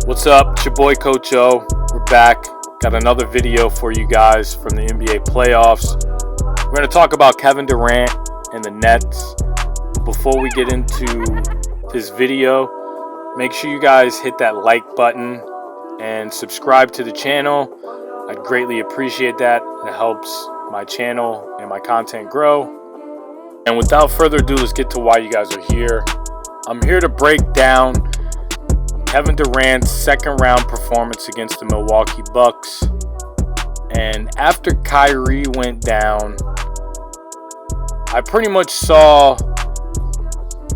What's up? It's your boy Coach O. We're back. Got another video for you guys from the NBA playoffs. We're going to talk about Kevin Durant and the Nets. Before we get into this video, make sure you guys hit that like button and subscribe to the channel. I'd greatly appreciate that. It helps my channel and my content grow. And without further ado, let's get to why you guys are here. I'm here to break down Kevin Durant's second round performance against the Milwaukee Bucks. And after Kyrie went down, I pretty much saw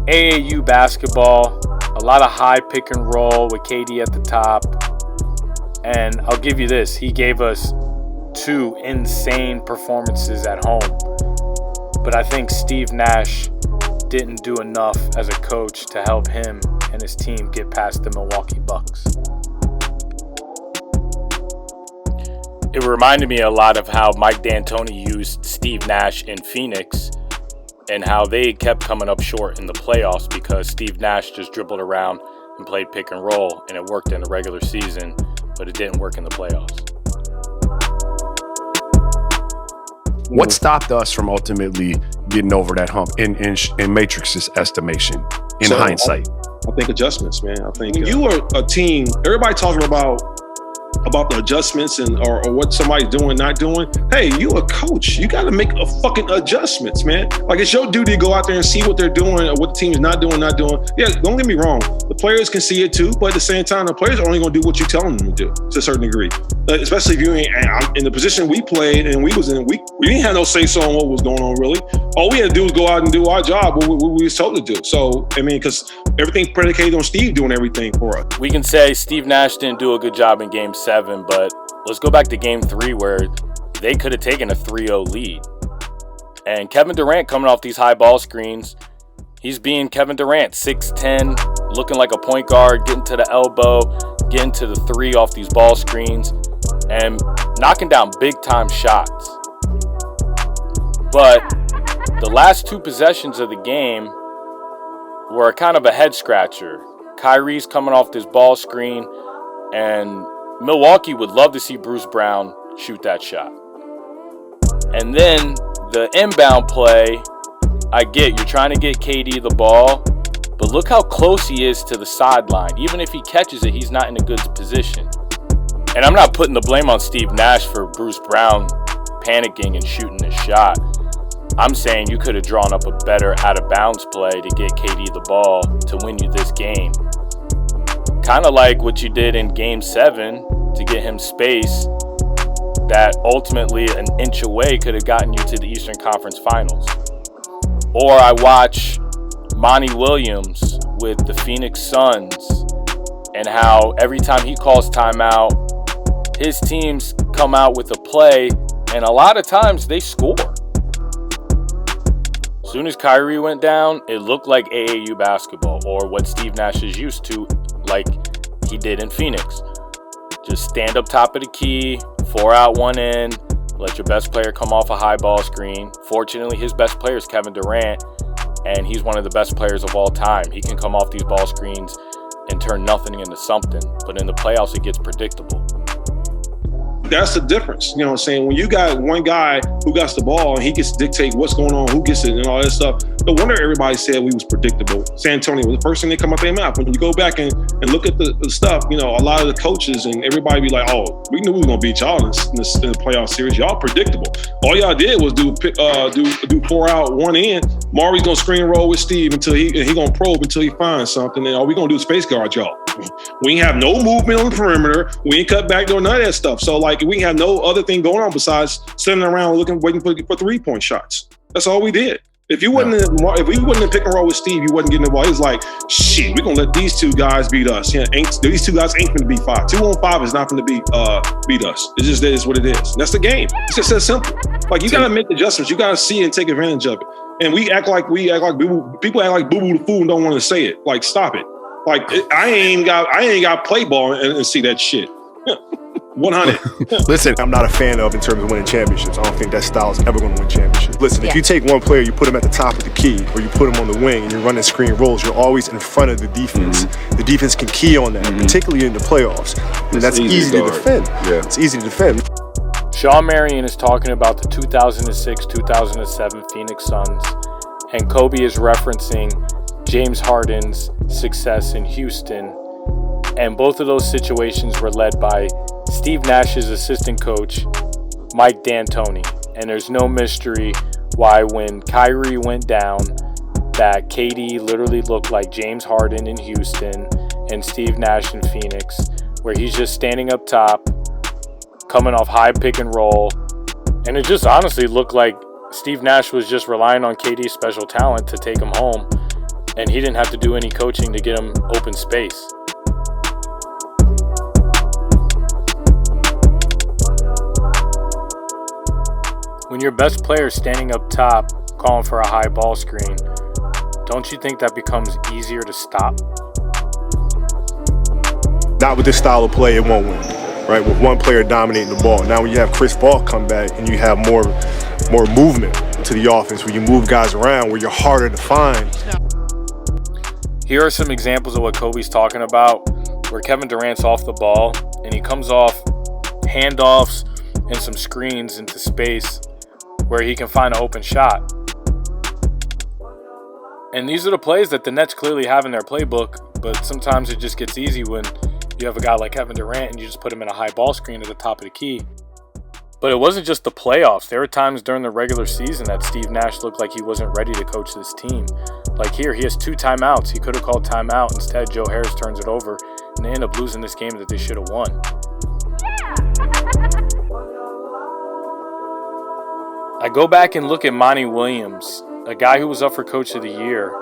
AAU basketball, a lot of high pick and roll with KD at the top. And I'll give you this, he gave us two insane performances at home. But I think Steve Nash didn't do enough as a coach to help him and his team get past the Milwaukee Bucks. It reminded me a lot of how Mike Dantoni used Steve Nash in Phoenix and how they kept coming up short in the playoffs because Steve Nash just dribbled around and played pick and roll, and it worked in the regular season, but it didn't work in the playoffs. What stopped us from ultimately getting over that hump in Matrix's estimation, in hindsight? I think adjustments, man. I think when you are a team, everybody talking about the adjustments and or what somebody's doing, not doing. Hey, you a coach. You got to make a fucking adjustments, man. Like, it's your duty to go out there and see what they're doing or what the team is not doing. Yeah, don't get me wrong. The players can see it too, but at the same time, the players are only going to do what you tell them to do to a certain degree. Especially if you ain't in the position we played and we was in, we didn't have no say-so on what was going on, really. All we had to do was go out and do our job, what we was told to do. So, I mean, because everything's predicated on Steve doing everything for us. We can say Steve Nash didn't do a good job in Game 7, but let's go back to Game 3 where they could have taken a 3-0 lead. And Kevin Durant coming off these high ball screens, he's being Kevin Durant, 6'10", looking like a point guard, getting to the elbow, getting to the three off these ball screens, and knocking down big-time shots. But the last two possessions of the game were kind of a head-scratcher. Kyrie's coming off this ball screen, and Milwaukee would love to see Bruce Brown shoot that shot. And then the inbound play, I get you're trying to get KD the ball, but look how close he is to the sideline. Even if he catches it, he's not in a good position. And I'm not putting the blame on Steve Nash for Bruce Brown panicking and shooting his shot. I'm saying you could have drawn up a better out-of-bounds play to get KD the ball to win you this game. Kind of like what you did in Game 7 to get him space that ultimately an inch away could have gotten you to the Eastern Conference Finals. Or I watch Monty Williams with the Phoenix Suns and how every time he calls timeout, his teams come out with a play, and a lot of times they score. As soon as Kyrie went down, it looked like AAU basketball, or what Steve Nash is used to, like he did in Phoenix. Just stand up top of the key, 4 out, 1 in, let your best player come off a high ball screen. Fortunately, his best player is Kevin Durant, and he's one of the best players of all time. He can come off these ball screens and turn nothing into something, but in the playoffs, it gets predictable. That's the difference. You know what I'm saying? When you got one guy who gets the ball and he gets to dictate what's going on, who gets it, and all that stuff, no wonder everybody said we was predictable. San Antonio was the first thing that come out their mouth. When you go back and look at the stuff, you know, a lot of the coaches and everybody be like, oh, we knew we were going to beat y'all in the playoff series. Y'all predictable. All y'all did was do 4 out, 1 in. Marv's going to screen roll with Steve until he going to probe until he finds something. And all we going to do is space guard y'all. We ain't have no movement on the perimeter. We ain't cut back doing none of that stuff. So, like, we have no other thing going on besides sitting around waiting for 3-point shots. That's all we did. If we wasn't in pick and roll with Steve, you wasn't getting the ball. He was like, shit, we're going to let these two guys beat us. Yeah, these two guys ain't going to beat 5. 2-on-5 is not going to beat us. It just is what it is. And that's the game. It's just that simple. Like, you got to make adjustments. You got to see and take advantage of it. And people act like boo-boo the fool and don't want to say it. Like, stop it. Like, I ain't got play ball and see that shit. 100. Listen, I'm not a fan of in terms of winning championships. I don't think that style is ever going to win championships. Listen, if you take one player, you put him at the top of the key, or you put him on the wing, and you're running screen rolls, you're always in front of the defense. The defense can key on that, particularly in the playoffs. And that's easy to defend. Yeah. It's easy to defend. Sean Marion is talking about the 2006-2007 Phoenix Suns, and Kobe is referencing James Harden's success in Houston. And both of those situations were led by Steve Nash's assistant coach, Mike Dantoni. And there's no mystery why when Kyrie went down, that KD literally looked like James Harden in Houston and Steve Nash in Phoenix, where he's just standing up top, coming off high pick and roll. And it just honestly looked like Steve Nash was just relying on KD's special talent to take him home, and he didn't have to do any coaching to get him open space. When your best player is standing up top, calling for a high ball screen, don't you think that becomes easier to stop? Not with this style of play, it won't win, right? With one player dominating the ball. Now when you have Chris Paul come back and you have more movement to the offense, where you move guys around, where you're harder to find. Here are some examples of what Kobe's talking about, where Kevin Durant's off the ball and he comes off handoffs and some screens into space where he can find an open shot. And these are the plays that the Nets clearly have in their playbook, but sometimes it just gets easy when you have a guy like Kevin Durant and you just put him in a high ball screen at the top of the key. But it wasn't just the playoffs. There were times during the regular season that Steve Nash looked like he wasn't ready to coach this team. Like here, he has 2 timeouts. He could have called timeout. Instead, Joe Harris turns it over, and they end up losing this game that they should have won. I go back and look at Monty Williams, a guy who was up for Coach of the Year,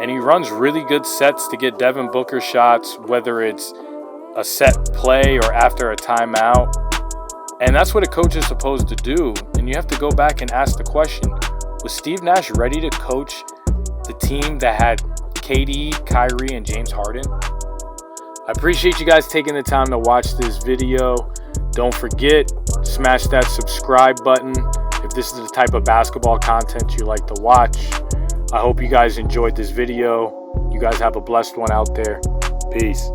and he runs really good sets to get Devin Booker shots, whether it's a set play or after a timeout. And that's what a coach is supposed to do. And you have to go back and ask the question, was Steve Nash ready to coach the team that had KD, Kyrie, and James Harden? I appreciate you guys taking the time to watch this video. Don't forget, smash that subscribe button if this is the type of basketball content you like to watch. I hope you guys enjoyed this video. You guys have a blessed one out there. Peace.